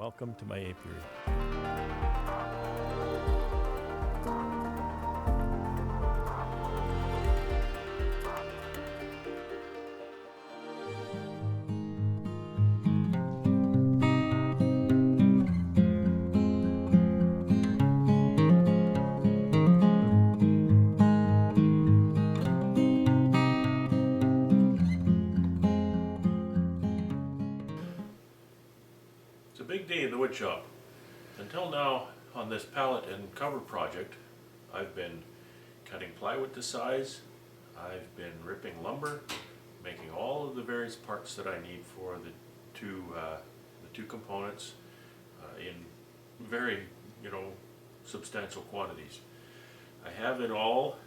Welcome to my apiary. It's a big day in the wood shop. Until now, on this pallet and cover project, I've been cutting plywood to size, I've been ripping lumber, making all of the various parts that I need for the two components in very, substantial quantities. I have in all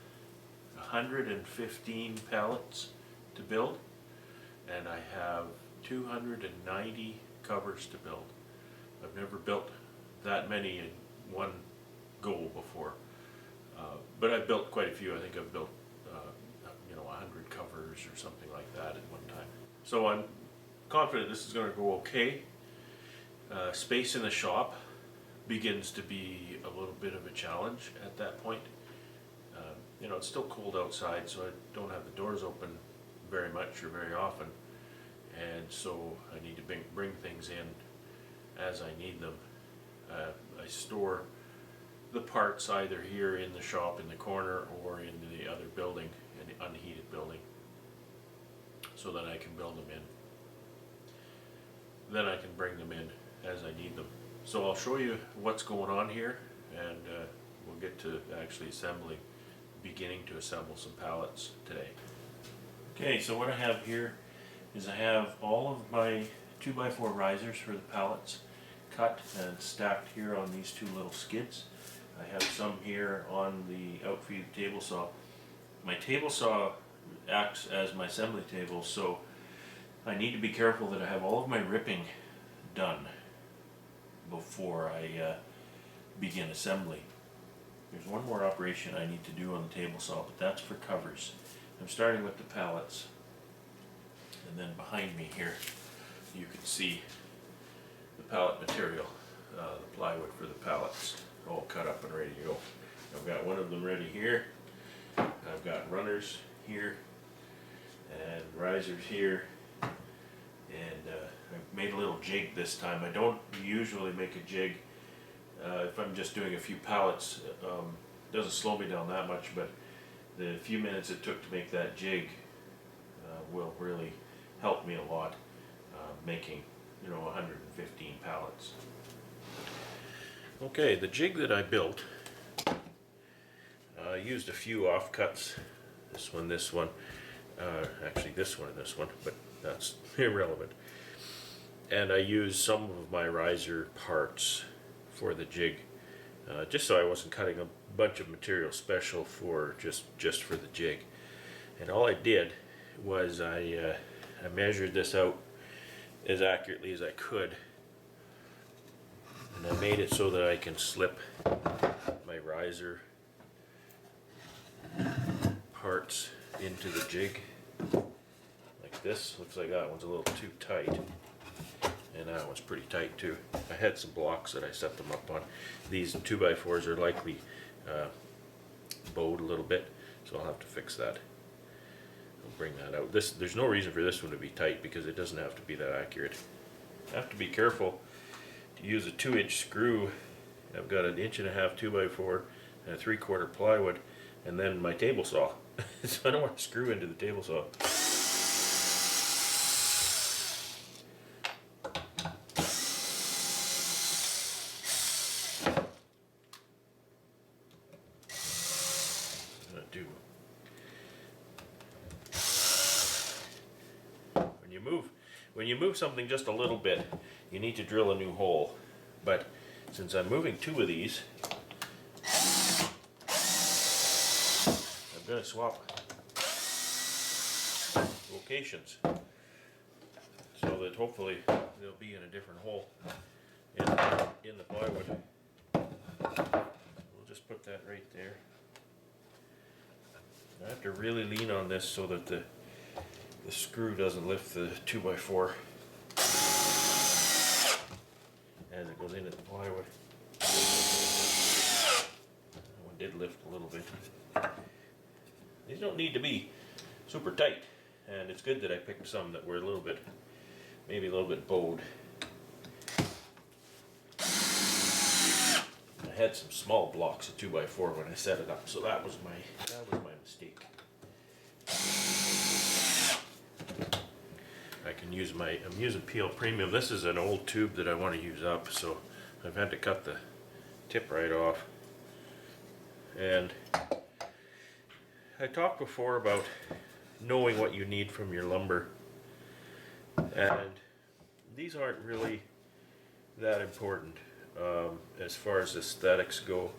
115 pallets to build, and I have 290 covers to build. I've never built that many in one go before, but I've built quite a few. I think I've built 100 covers or something like that at one time. So I'm confident this is going to go okay. Space in the shop begins to be a little bit of a challenge at that point. It's still cold outside, so I don't have the doors open very much or very often, and so I need to bring things in as I need them. I store the parts either here in the shop in the corner or in the other building, in the unheated building, so that I can build them in. Then I can bring them in as I need them. So I'll show you what's going on here, and we'll get to actually beginning to assemble some pallets today. Okay, so what I have here is I have all of my 2x4 risers for the pallets cut and stacked here on these two little skids. I have some here on the outfeed table saw. My table saw acts as my assembly table, so I need to be careful that I have all of my ripping done before I begin assembly. There's one more operation I need to do on the table saw, but that's for covers. I'm starting with the pallets, and then behind me here you can see the pallet material, the plywood for the pallets, all cut up and ready to go. I've got one of them ready here. I've got runners here and risers here, and I made a little jig this time. I don't usually make a jig if I'm just doing a few pallets. It doesn't slow me down that much, but the few minutes it took to make that jig will really help me a lot making 115 pallets. Okay, the jig that I built, I used a few offcuts, this one, actually this one and this one, but that's irrelevant. And I used some of my riser parts for the jig, just so I wasn't cutting a bunch of material special for just for the jig. And all I did was I measured this out as accurately as I could, and I made it so that I can slip my riser parts into the jig like this. Looks like that one's a little too tight, and that one's pretty tight too. I had some blocks that I set them up on. These 2x4s are likely bowed a little bit, so I'll have to fix that. I'll bring that out. There's no reason for this one to be tight because it doesn't have to be that accurate. I have to be careful to use a 2-inch screw. I've got an 1.5 2x4 and a 3/4 plywood, and then my table saw. So I don't want to screw into the table saw. When you move something just a little bit, you need to drill a new hole. But since I'm moving 2 of these, I'm going to swap locations so that hopefully they'll be in a different hole in the plywood. We'll just put that right there. I have to really lean on this so that the screw doesn't lift the 2x4 as goes into the plywood. That one did lift a little bit. These don't need to be super tight, and it's good that I picked some that were a little bit, maybe a little bit bowed. I had some small blocks of 2x4 when I set it up, so that was my mistake. I'm using PL Premium. This is an old tube that I want to use up, so I've had to cut the tip right off. And I talked before about knowing what you need from your lumber, and these aren't really that important as far as aesthetics go.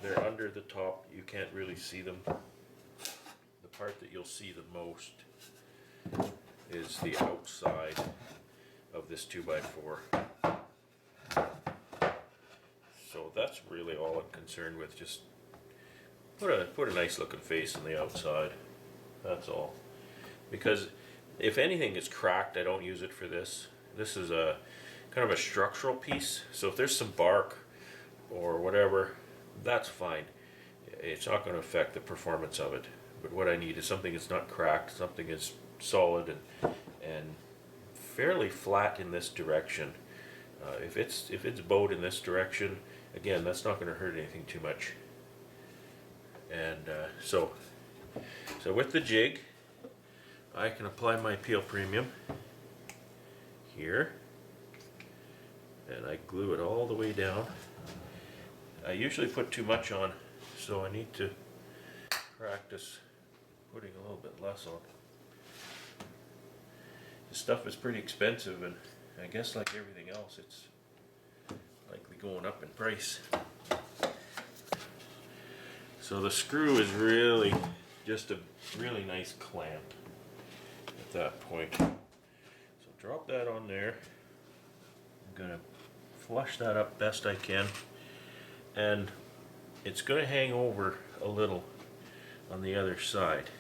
They're under the top, you can't really see them. The part that you'll see the most is the outside of this 2x4. So that's really all I'm concerned with. Just put a nice looking face on the outside. That's all. Because if anything is cracked, I don't use it for this. This is a kind of a structural piece. So if there's some bark or whatever, that's fine. It's not going to affect the performance of it. But what I need is something that's not cracked, something that's solid and fairly flat in this direction. If it's bowed in this direction, again, that's not going to hurt anything too much. And so with the jig, I can apply my PL Premium here, and I glue it all the way down. I usually put too much on, so I need to practice putting a little bit less on. This stuff is pretty expensive, and I guess like everything else, it's likely going up in price. So the screw is really just a really nice clamp at that point. So drop that on there. I'm gonna flush that up best I can, and it's gonna hang over a little on the other side,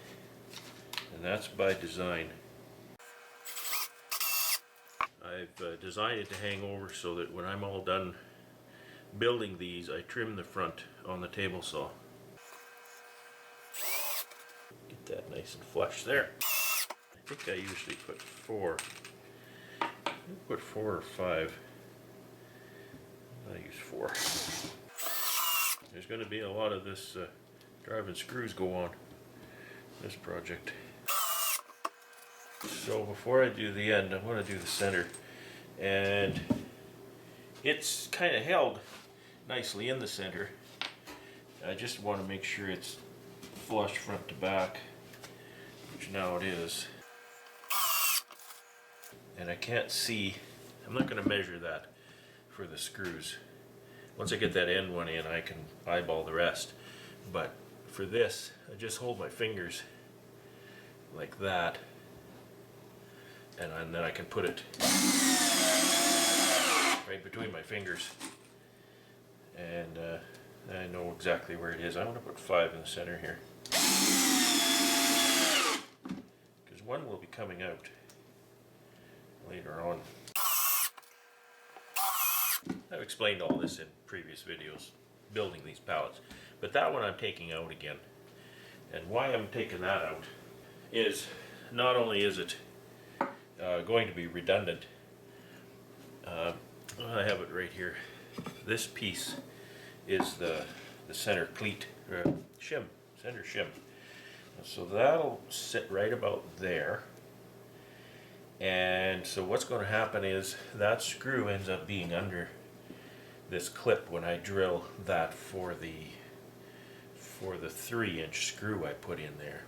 and that's by design. I've designed it to hang over so that when I'm all done building these, I trim the front on the table saw. Get that nice and flush there. I think I usually put 4. I put 4 or 5. I use 4. There's going to be a lot of this driving screws go on this project. So before I do the end, I'm going to do the center, and it's kind of held nicely in the center. I just want to make sure it's flush front to back, which now it is. And I can't see, I'm not going to measure that for the screws. Once I get that end one in, I can eyeball the rest. But for this, I just hold my fingers like that, and then I can put it right between my fingers, and I know exactly where it is. I want to put 5 in the center here, because one will be coming out later on. I've explained all this in previous videos, building these pallets, but that one I'm taking out again. And why I'm taking that out is, not only is it going to be redundant, I have it right here. This piece is the center cleat, shim, center shim. So that'll sit right about there. And so what's going to happen is that screw ends up being under this clip when I drill that for the 3-inch screw I put in there.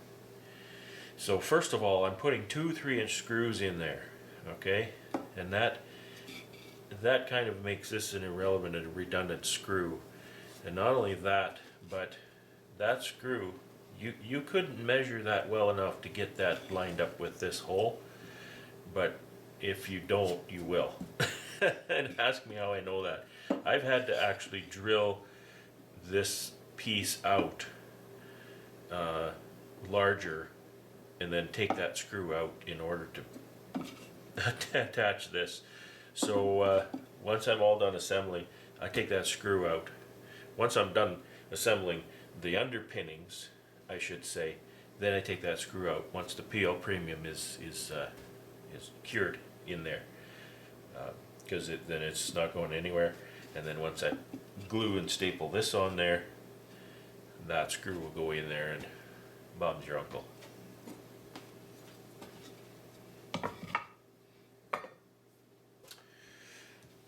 So first of all, I'm putting 2 3-inch screws in there, okay? And that kind of makes this an irrelevant and redundant screw. And not only that, but that screw, you couldn't measure that well enough to get that lined up with this hole, but if you don't, you will. And ask me how I know that. I've had to actually drill this piece out larger, and then take that screw out in order to attach this. So once I'm all done assembling, I take that screw out. Once I'm done assembling the underpinnings, I should say, then I take that screw out once the PL premium is cured in there, because then it's not going anywhere. And then once I glue and staple this on there, that screw will go in there and Bob's your uncle.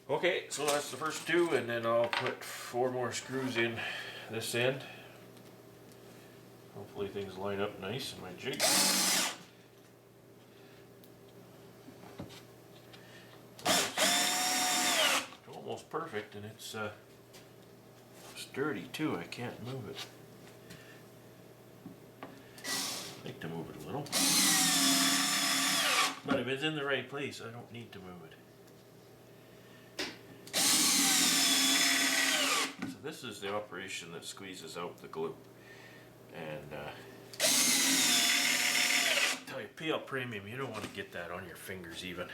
Okay, so that's the first two, and then I'll put 4 more screws in this end. Hopefully things line up nice in my jig. It's almost perfect, and it's sturdy too. I can't move it. I like to move it a little. But if it's in the right place, I don't need to move it. So this is the operation that squeezes out the glue. And tell you, PL Premium, you don't want to get that on your fingers even.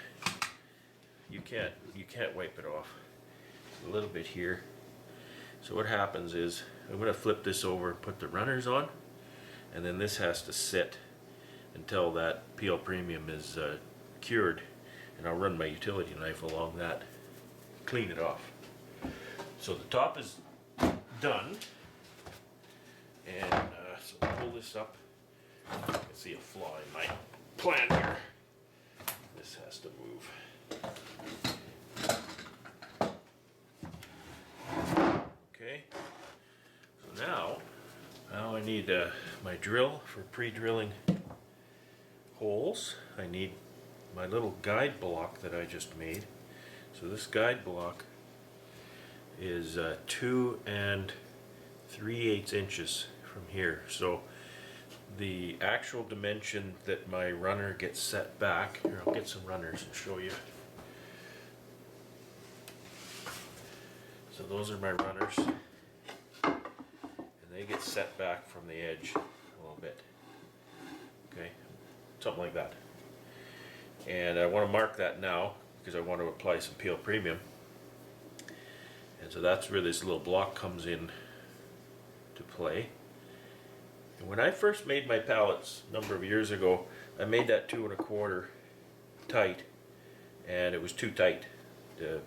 You can't wipe it off. A little bit here. So what happens is, I'm going to flip this over and put the runners on, and then this has to sit until that PL Premium is cured, and I'll run my utility knife along that, clean it off. So the top is done, and so I'll pull this up. I can see a flaw in my plan here. This has to move. Okay, so now I need my drill for pre-drilling holes. I need my little guide block that I just made. So this guide block is 2 3/8 inches from here. So the actual dimension that my runner gets set back, here I'll get some runners and show you. So those are my runners, and they get set back from the edge a little bit. Okay, something like that. And I want to mark that now because I want to apply some PL Premium. And so that's where this little block comes in to play. And when I first made my pallets a number of years ago, I made that 2 1/4 tight, and it was too tight. The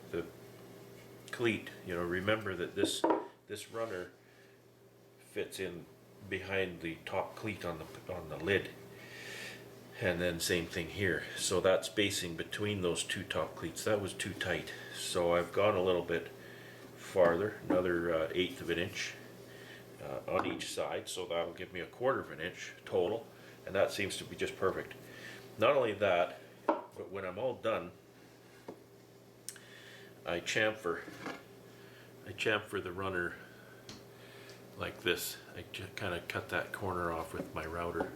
cleat, you know, remember that this runner fits in behind the top cleat on the lid, and then same thing here. So that spacing between those 2 top cleats, that was too tight. So I've gone a little bit farther, another 1/8 of an inch on each side, so that'll give me a 1/4 of an inch total, and that seems to be just perfect. Not only that, but when I'm all done, I chamfer the runner like this. I kind of cut that corner off with my router.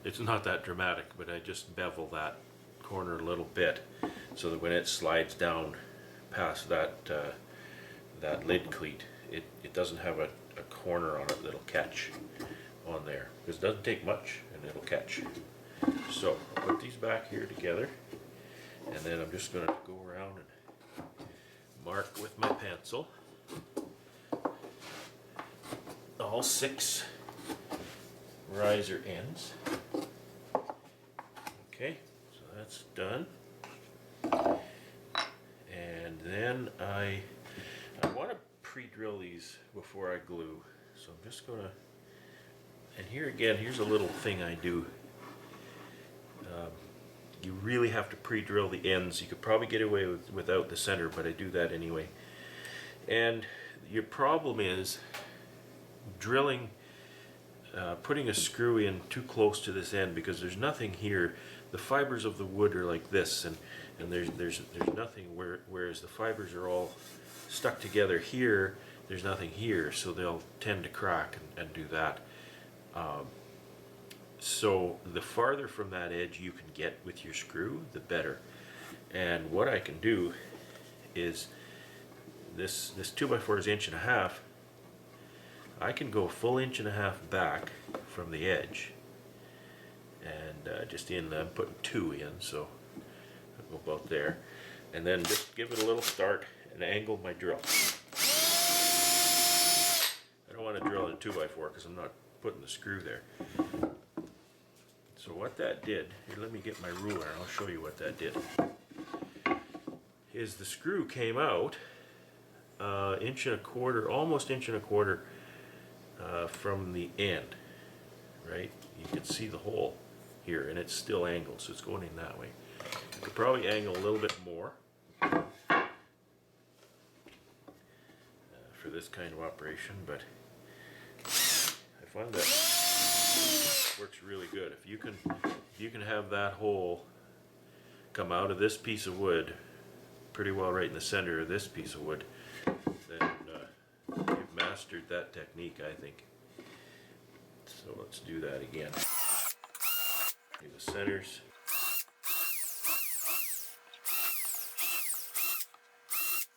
It's not that dramatic, but I just bevel that corner a little bit so that when it slides down past that lid cleat, it doesn't have a corner on it that'll catch on there, because it doesn't take much and it'll catch. So I'll put these back here together, and then I'm just going to go around and mark with my pencil all 6 riser ends. Okay, so that's done. And then I want to pre-drill these before I glue. So I'm just going to, and here again, here's a little thing I do. You really have to pre-drill the ends. You could probably get away without the center, but I do that anyway. And your problem is drilling, putting a screw in too close to this end, because there's nothing here. The fibers of the wood are like this, and there's nothing whereas the fibers are all stuck together here. There's nothing here, so they'll tend to crack and do that. So the farther from that edge you can get with your screw, the better. And what I can do is this 2x4 is 1.5 inches. I can go a full 1.5 inches back from the edge, and just I'm putting 2 in, so I'll go about there. and then just give it a little start and angle my drill. I don't want to drill in a 2x4 because I'm not putting the screw there. So what that did, here, let me get my ruler and I'll show you what that did, is the screw came out inch and a quarter, almost inch and a quarter from the end, right? You can see the hole here and it's still angled, so it's going in that way. I could probably angle a little bit more for this kind of operation, but I find that works really good. If you can have that hole come out of this piece of wood pretty well right in the center of this piece of wood, then you've mastered that technique, I think. So let's do that again. Do the centers.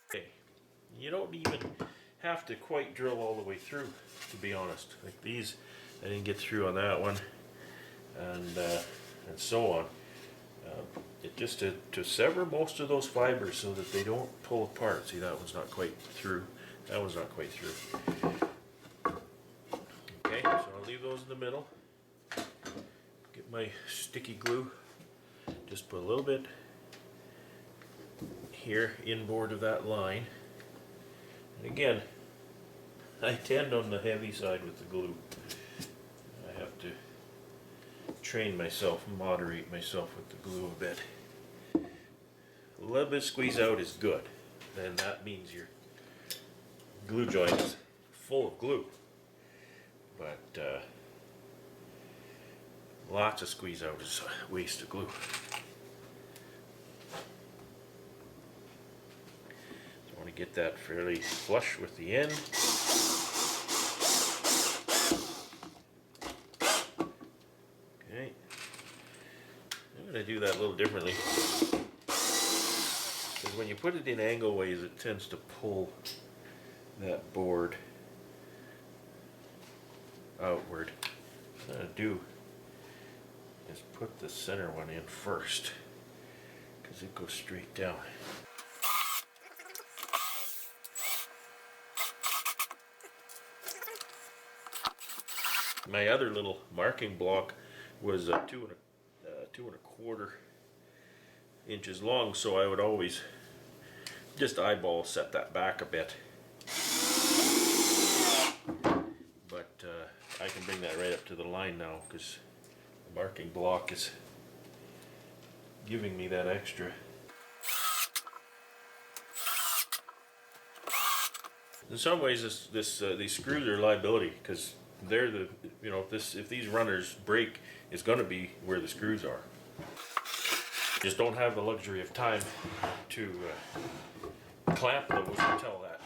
Okay, you don't even have to quite drill all the way through, to be honest. Like these, I didn't get through on that one, and so on. It just to sever most of those fibers so that they don't pull apart. See, that one's not quite through. That one's not quite through. Okay, so I'll leave those in the middle. Get my sticky glue. Just put a little bit here inboard of that line. And again, I tend on the heavy side with the glue. I have to train myself, moderate myself with the glue a bit. A little bit squeeze out is good. Then that means your glue joint is full of glue. But lots of squeeze out is a waste of glue. So I want to get that fairly flush with the end. Okay. I'm going to do that a little differently. Because when you put it in angle ways, it tends to pull that board outward. What I'm going to do is put the center one in first, because it goes straight down. My other little marking block was 2.25 inches long, so I would always just eyeball set that back a bit. But I can bring that right up to the line now because the marking block is giving me that extra. In some ways, these screws are a liability because they're the, you know, if these runners break, it's going to be where the screws are. Just don't have the luxury of time to clamp those until that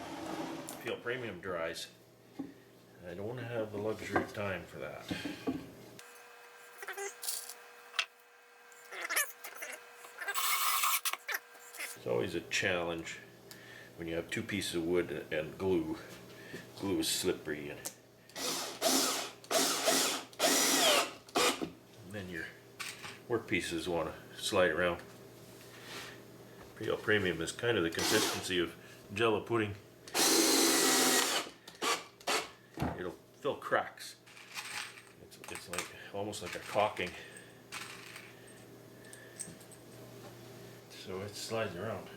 peel premium dries. I don't have the luxury of time for that. It's always a challenge when you have two pieces of wood and glue. Glue is slippery, and then your work pieces want to slide around. Peel premium is kind of the consistency of Jello pudding. It'll fill cracks. It's like almost like a caulking. So it slides around.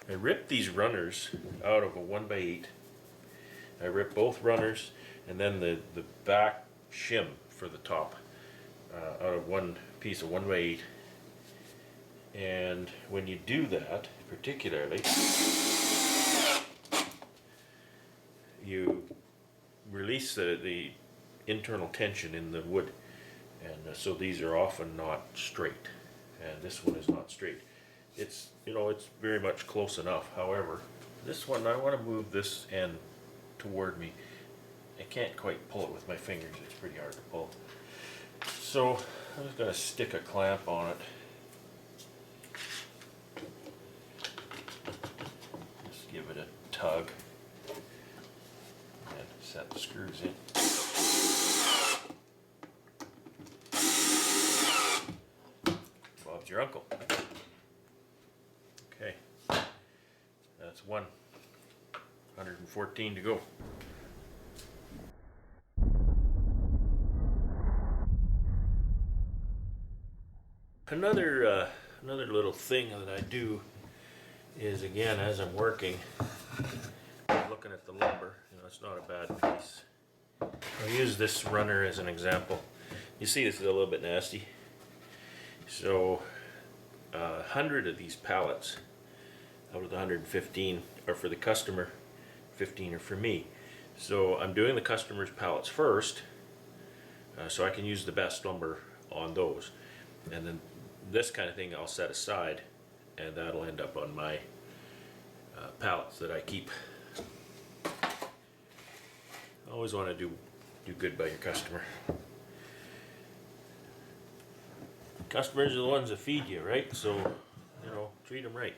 I ripped these runners out of a 1x8. I ripped both runners and then the back shim for the top out of one piece of 1x8. And when you do that, particularly, you release the internal tension in the wood, and so these are often not straight, and this one is not straight. It's, you know, it's very much close enough. However, this one, I want to move this end toward me. I can't quite pull it with my fingers. It's pretty hard to pull. So I'm just going to stick a clamp on it. Just give it a tug and set the screws in. your uncle. Okay, that's 114 to go. Another little thing that I do is, again, as I'm working, I'm looking at the lumber. You know, it's not a bad piece. I'll use this runner as an example. You see, this is a little bit nasty. So, 100 of these pallets out of the 115 are for the customer, 15 are for me. So I'm doing the customer's pallets first, so I can use the best lumber on those. And then this kind of thing I'll set aside, and that'll end up on my pallets that I keep. Always want to do good by your customer. Customers are the ones that feed you, right? So, you know, treat them right.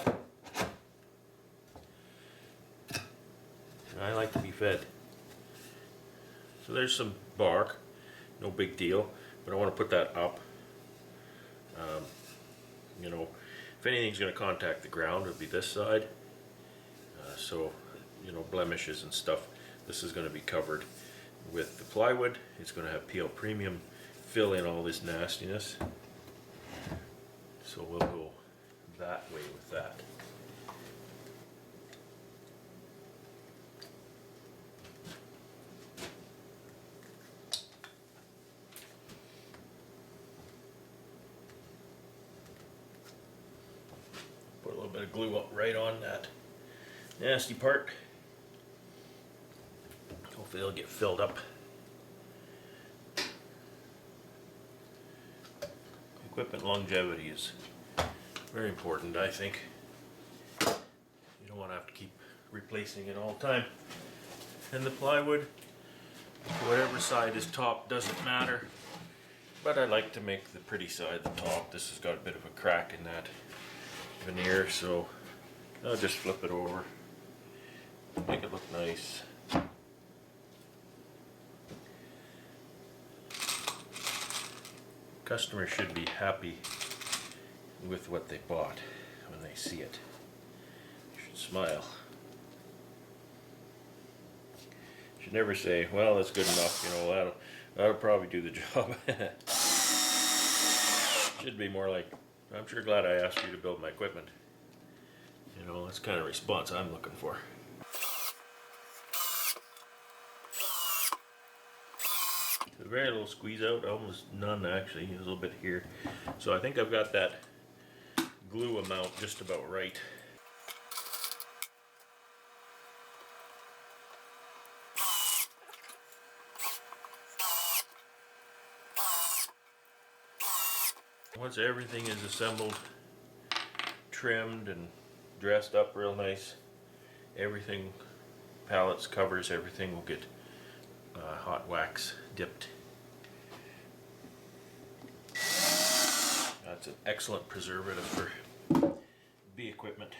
And I like to be fed. So there's some bark, no big deal, but I want to put that up. You know, if anything's going to contact the ground, it'll be this side. So, you know, blemishes and stuff, this is going to be covered with the plywood. It's going to have PL Premium fill in all this nastiness. So we'll go that way with that. Put a little bit of glue up right on that nasty part. Hopefully it'll get filled up. Equipment longevity is very important, I think. You don't want to have to keep replacing it all the time. And the plywood, whatever side is top, doesn't matter. But I like to make the pretty side the top. This has got a bit of a crack in that veneer, so I'll just flip it over, make it look nice. Customers should be happy with what they bought when they see it. You should smile. You should never say, well, that's good enough, you know, that'll probably do the job. Should be more like, I'm sure glad I asked you to build my equipment. You know, that's the kind of response I'm looking for. A very little squeeze out, almost none actually, a little bit here. So I think I've got that glue amount just about right. Once everything is assembled, trimmed and dressed up real nice, everything, pallets, covers, everything will get hot wax dipped. That's an excellent preservative for bee equipment.